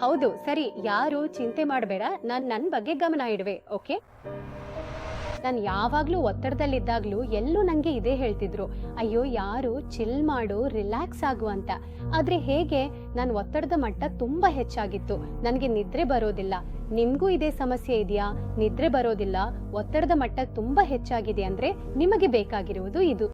ಹೌದು, ಸರಿ. ಯಾರು ಚಿಂತೆ ಮಾಡಬೇಡ. ನಾನು ನನ್ನ ಬಗ್ಗೆ ಗಮನ ಇಡುವೆ. ಓಕೆ? ನಾನು ಯಾವಾಗ್ಲೂ ಒತ್ತಡದಲ್ಲಿದ್ದಾಗ್ಲೂ ಎಲ್ಲೂ ನಂಗೆ ಇದೇ ಹೇಳ್ತಿದ್ರು, ಅಯ್ಯೋ ಯಾರು ಚಿಲ್ ಮಾಡು, ರಿಲ್ಯಾಕ್ಸ್ ಆಗು ಅಂತ. ಆದ್ರೆ ಹೇಗೆ, ನನ್ನ ಒತ್ತಡದ ಮಟ್ಟ ತುಂಬಾ ಹೆಚ್ಚಾಗಿತ್ತು. ನನಗೆ ನಿದ್ರೆ ಬರೋದಿಲ್ಲ. ನಿಮ್ಗೂ ಇದೇ ಸಮಸ್ಯೆ ಇದೆಯಾ? ನಿದ್ರೆ ಬರೋದಿಲ್ಲ, ಒತ್ತಡದ ಮಟ್ಟ ತುಂಬಾ ಹೆಚ್ಚಾಗಿದೆ ಅಂದ್ರೆ ನಿಮಗೆ ಬೇಕಾಗಿರುವುದು ಇದು.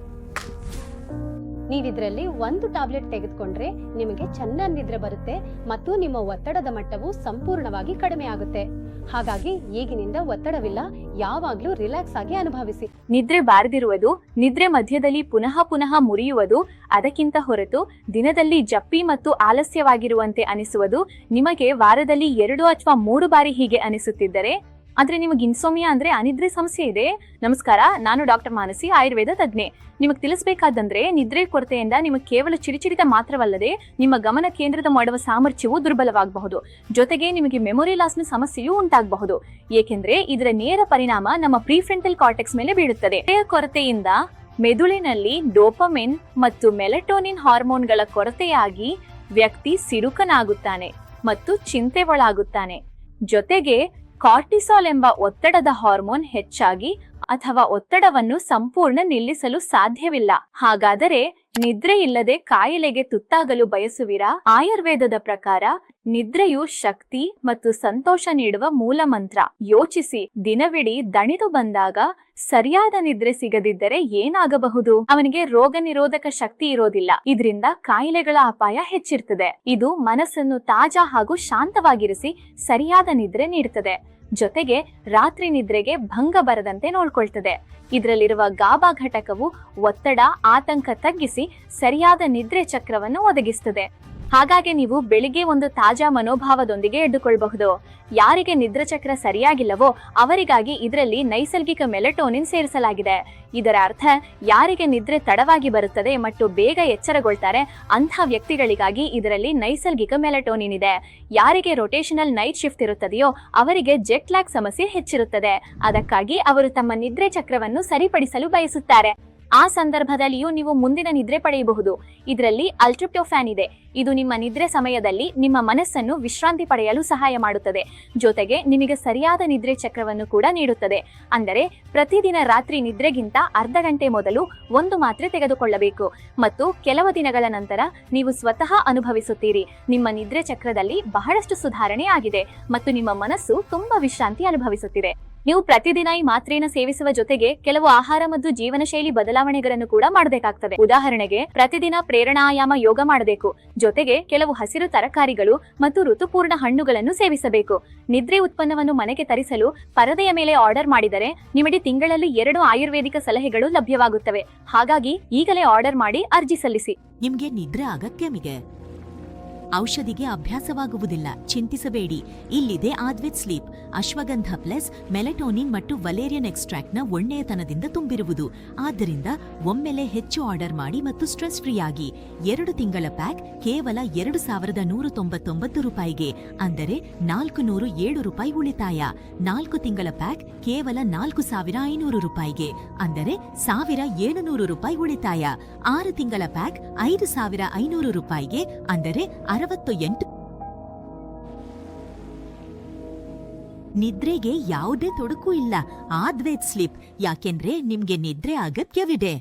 ನೀವಿದ್ರಲ್ಲಿ ಒಂದು ಟ್ಯಾಬ್ಲೆಟ್ ತೆಗೆದುಕೊಂಡ್ರೆ ನಿಮಗೆ ಚೆನ್ನಾಗಿ ನಿದ್ರೆ ಬರುತ್ತೆ ಮತ್ತು ನಿಮ್ಮ ಒತ್ತಡದ ಮಟ್ಟವು ಸಂಪೂರ್ಣವಾಗಿ ಕಡಿಮೆ ಆಗುತ್ತೆ. ಹಾಗಾಗಿ ಈಗಿನಿಂದ ಒತ್ತಡವಿಲ್ಲ, ಯಾವಾಗ್ಲೂ ರಿಲ್ಯಾಕ್ಸ್ ಆಗಿ ಅನುಭವಿಸಿ. ನಿದ್ರೆ ಬಾರದಿರುವುದು, ನಿದ್ರೆ ಮಧ್ಯದಲ್ಲಿ ಪುನಃ ಪುನಃ ಮುರಿಯುವುದು, ಅದಕ್ಕಿಂತ ಹೊರತು ದಿನದಲ್ಲಿ ಜಪ್ಪಿ ಮತ್ತು ಆಲಸ್ಯವಾಗಿರುವಂತೆ ಅನಿಸುವುದು, ನಿಮಗೆ ವಾರದಲ್ಲಿ 2 ಅಥವಾ 3 ಬಾರಿ ಹೀಗೆ ಅನಿಸುತ್ತಿದ್ದರೆ ಆದ್ರೆ ನಿಮಗೆ ಇನ್ಸೋಮಿಯಾ ಅಂದ್ರೆ ಅನಿದ್ರೆ ಸಮಸ್ಯೆ ಇದೆ. ನಮಸ್ಕಾರ, ನಾನು ಡಾಕ್ಟರ್ ಮಾನಸಿ, ಆಯುರ್ವೇದ ತಜ್ಞೆ. ನಿಮಗೆ ತಿಳಿಸಬೇಕಾದಂದ್ರೆ ನಿದ್ರೆ ಕೊರತೆಯಿಂದ ನಿಮಗೆ ಕೇವಲ ಚಿಡಿಚಿಡಿತ ಮಾತ್ರವಲ್ಲದೆ ನಿಮ್ಮ ಗಮನ ಕೇಂದ್ರದ ಮಾಡುವ ಸಾಮರ್ಥ್ಯವು ದುರ್ಬಲವಾಗಬಹುದು. ಜೊತೆಗೆ ನಿಮಗೆ ಮೆಮೊರಿ ಲಾಸ್ನ ಸಮಸ್ಯೆಯೂ ಉಂಟಾಗಬಹುದು. ಏಕೆಂದ್ರೆ ಇದರ ನೇರ ಪರಿಣಾಮ ನಮ್ಮ ಪ್ರಿಫ್ರಂಟಲ್ ಕಾರ್ಟೆಕ್ಸ್ ಮೇಲೆ ಬೀಳುತ್ತದೆ. ನಿದ್ರೆಯ ಕೊರತೆಯಿಂದ ಮೆದುಳಿನಲ್ಲಿ ಡೋಪಮಿನ್ ಮತ್ತು ಮೆಲಟೋನಿನ್ ಹಾರ್ಮೋನ್ಗಳ ಕೊರತೆಯಾಗಿ ವ್ಯಕ್ತಿ ಸಿಡುಕನಾಗುತ್ತಾನೆ ಮತ್ತು ಚಿಂತೆ ಒಳಗಾಗುತ್ತಾನೆ. ಜೊತೆಗೆ ಕಾರ್ಟಿಸಾಲ್ ಎಂಬ ಒತ್ತಡದ ಹಾರ್ಮೋನ್ ಹೆಚ್ಚಾಗಿ ಅಥವಾ ಒತ್ತಡವನ್ನು ಸಂಪೂರ್ಣ ನಿಲ್ಲಿಸಲು ಸಾಧ್ಯವಿಲ್ಲ. ಹಾಗಾದರೆ ನಿದ್ರೆ ಇಲ್ಲದೆ ಕಾಯಿಲೆಗೆ ತುತ್ತಾಗಲು ಬಯಸುವಿರಾ? ಆಯುರ್ವೇದದ ಪ್ರಕಾರ ನಿದ್ರೆಯು ಶಕ್ತಿ ಮತ್ತು ಸಂತೋಷ ನೀಡುವ ಮೂಲ ಮಂತ್ರ. ಯೋಚಿಸಿ, ದಿನವಿಡೀ ದಣಿದು ಬಂದಾಗ ಸರಿಯಾದ ನಿದ್ರೆ ಸಿಗದಿದ್ದರೆ ಏನಾಗಬಹುದು? ಅವನಿಗೆ ರೋಗ ನಿರೋಧಕ ಶಕ್ತಿ ಇರೋದಿಲ್ಲ. ಇದರಿಂದ ಕಾಯಿಲೆಗಳ ಅಪಾಯ ಹೆಚ್ಚಿರ್ತದೆ. ಇದು ಮನಸ್ಸನ್ನು ತಾಜಾ ಹಾಗೂ ಶಾಂತವಾಗಿರಿಸಿ ಸರಿಯಾದ ನಿದ್ರೆ ನೀಡುತ್ತದೆ. ಜೊತೆಗೆ ರಾತ್ರಿ ನಿದ್ರೆಗೆ ಭಂಗ ಬರದಂತೆ ನೋಡ್ಕೊಳ್ತದೆ. ಇದರಲ್ಲಿರುವ ಗಾಬಾ ಘಟಕವು ಒತ್ತಡ, ಆತಂಕ ತಗ್ಗಿಸಿ ಸರಿಯಾದ ನಿದ್ರೆ ಚಕ್ರವನ್ನು ಒದಗಿಸುತ್ತದೆ. ಹಾಗಾಗಿ ನೀವು ಬೆಳಿಗ್ಗೆ ಒಂದು ತಾಜಾ ಮನೋಭಾವದೊಂದಿಗೆ ಎದ್ದುಕೊಳ್ಳಬಹುದು. ಯಾರಿಗೆ ನಿದ್ರೆ ಚಕ್ರ ಸರಿಯಾಗಿಲ್ಲವೋ ಅವರಿಗಾಗಿ ಇದರಲ್ಲಿ ನೈಸರ್ಗಿಕ ಮೆಲಟೋನಿನ್ ಸೇರಿಸಲಾಗಿದೆ. ಇದರ ಅರ್ಥ ಯಾರಿಗೆ ನಿದ್ರೆ ತಡವಾಗಿ ಬರುತ್ತದೆ ಮತ್ತು ಬೇಗ ಎಚ್ಚರಗೊಳ್ತಾರೆ ಅಂಥ ವ್ಯಕ್ತಿಗಳಿಗಾಗಿ ಇದರಲ್ಲಿ ನೈಸರ್ಗಿಕ ಮೆಲಟೋನಿನ್ ಇದೆ. ಯಾರಿಗೆ ರೊಟೇಷನಲ್ ನೈಟ್ ಶಿಫ್ಟ್ ಇರುತ್ತದೆಯೋ ಅವರಿಗೆ ಜೆಟ್ ಲ್ಯಾಗ್ ಸಮಸ್ಯೆ ಹೆಚ್ಚಿರುತ್ತದೆ. ಅದಕ್ಕಾಗಿ ಅವರು ತಮ್ಮ ನಿದ್ರೆ ಚಕ್ರವನ್ನು ಸರಿಪಡಿಸಲು ಬಯಸುತ್ತಾರೆ. ಆ ಸಂದರ್ಭದಲ್ಲಿಯೂ ನೀವು ಮುಂದಿನ ನಿದ್ರೆ ಪಡೆಯಬಹುದು. ಇದರಲ್ಲಿ ಅಲ್ಟ್ರಿಪ್ಟೋಫ್ಯಾನ್ ಇದೆ. ಇದು ನಿಮ್ಮ ನಿದ್ರೆ ಸಮಯದಲ್ಲಿ ನಿಮ್ಮ ಮನಸ್ಸನ್ನು ವಿಶ್ರಾಂತಿ ಪಡೆಯಲು ಸಹಾಯ ಮಾಡುತ್ತದೆ. ಜೊತೆಗೆ ನಿಮಗೆ ಸರಿಯಾದ ನಿದ್ರೆ ಚಕ್ರವನ್ನು ಕೂಡ ನೀಡುತ್ತದೆ. ಅಂದರೆ ಪ್ರತಿದಿನ ರಾತ್ರಿ ನಿದ್ರೆಗಿಂತ ಅರ್ಧ ಗಂಟೆ ಮೊದಲು 1 ಮಾತ್ರೆ ತೆಗೆದುಕೊಳ್ಳಬೇಕು ಮತ್ತು ಕೆಲವು ದಿನಗಳ ನಂತರ ನೀವು ಸ್ವತಃ ಅನುಭವಿಸುತ್ತೀರಿ, ನಿಮ್ಮ ನಿದ್ರೆ ಚಕ್ರದಲ್ಲಿ ಬಹಳಷ್ಟು ಸುಧಾರಣೆ ಆಗಿದೆ ಮತ್ತು ನಿಮ್ಮ ಮನಸ್ಸು ತುಂಬಾ ವಿಶ್ರಾಂತಿ ಅನುಭವಿಸುತ್ತಿದೆ. ನೀವು ಪ್ರತಿದಿನ ಈ ಮಾತ್ರೆಯನ್ನು ಸೇವಿಸುವ ಜೊತೆಗೆ ಕೆಲವು ಆಹಾರ ಮತ್ತು ಜೀವನ ಶೈಲಿ ಬದಲಾವಣೆಗಳನ್ನು ಕೂಡ ಮಾಡಬೇಕಾಗ್ತದೆ. ಉದಾಹರಣೆಗೆ ಪ್ರತಿದಿನ ಪ್ರೇರಣಾಯಾಮ ಯೋಗ ಮಾಡಬೇಕು. ಜೊತೆಗೆ ಕೆಲವು ಹಸಿರು ತರಕಾರಿಗಳು ಮತ್ತು ಋತುಪೂರ್ಣ ಹಣ್ಣುಗಳನ್ನು ಸೇವಿಸಬೇಕು. ನಿದ್ರೆ ಉತ್ಪನ್ನವನ್ನು ಮನೆಗೆ ತರಿಸಲು ಪರದೆಯ ಮೇಲೆ ಆರ್ಡರ್ ಮಾಡಿದರೆ ನಿಮಗೆ ತಿಂಗಳಲ್ಲಿ 2 ಆಯುರ್ವೇದಿಕ ಸಲಹೆಗಳು ಲಭ್ಯವಾಗುತ್ತವೆ. ಹಾಗಾಗಿ ಈಗಲೇ ಆರ್ಡರ್ ಮಾಡಿ ಅರ್ಜಿ ಸಲ್ಲಿಸಿ. ನಿಮ್ಗೆ ನಿದ್ರೆ ಅಗತ್ಯವಿದೆ, ಔಷಧಿಗೆ ಅಭ್ಯಾಸವಾಗುವುದಿಲ್ಲ, ಚಿಂತಿಸಬೇಡಿ. ಇಲ್ಲಿದೆ ಆದ್ವಿತ್ ಸ್ಲೀಪ್. ಅಶ್ವಗಂಧ ಪ್ಲಸ್ ಮೆಲಟೋನಿನ್ ಮತ್ತು ವಲೇರಿಯನ್ ಎಕ್ಸ್ಟ್ರಾಕ್ಟ್ನ ಒಳ್ಳೆಯತನದಿಂದ ತುಂಬಿರುವುದು. ಆದ್ದರಿಂದ ಒಮ್ಮೆಲೆ ಹೆಚ್ಚು ಆರ್ಡರ್ ಮಾಡಿ ಮತ್ತು ಸ್ಟ್ರೆಸ್ ಫ್ರೀ ಆಗಿ. 2 ತಿಂಗಳ ಪ್ಯಾಕ್ ಕೇವಲ 2199 ರೂಪಾಯಿಗೆ, ಅಂದರೆ 407 ರೂಪಾಯಿ ಉಳಿತಾಯ. 4 ತಿಂಗಳ ಪ್ಯಾಕ್ ಕೇವಲ 4500 ರೂಪಾಯಿಗೆ, ಅಂದರೆ 1700 ರೂಪಾಯಿ ಉಳಿತಾಯ. 6 ತಿಂಗಳ ಪ್ಯಾಕ್ 5500 ರೂಪಾಯಿಗೆ, ಅಂದರೆ 68. ನಿದ್ರೆಗೆ ಯಾವುದೇ ತೊಡಕು ಇಲ್ಲ. ಆದ್ವೈತ್ ಸ್ಲೀಪ್, ಯಾಕೆಂದ್ರೆ ನಿಮ್ಗೆ ನಿದ್ರೆ ಅಗತ್ಯವಿದೆ.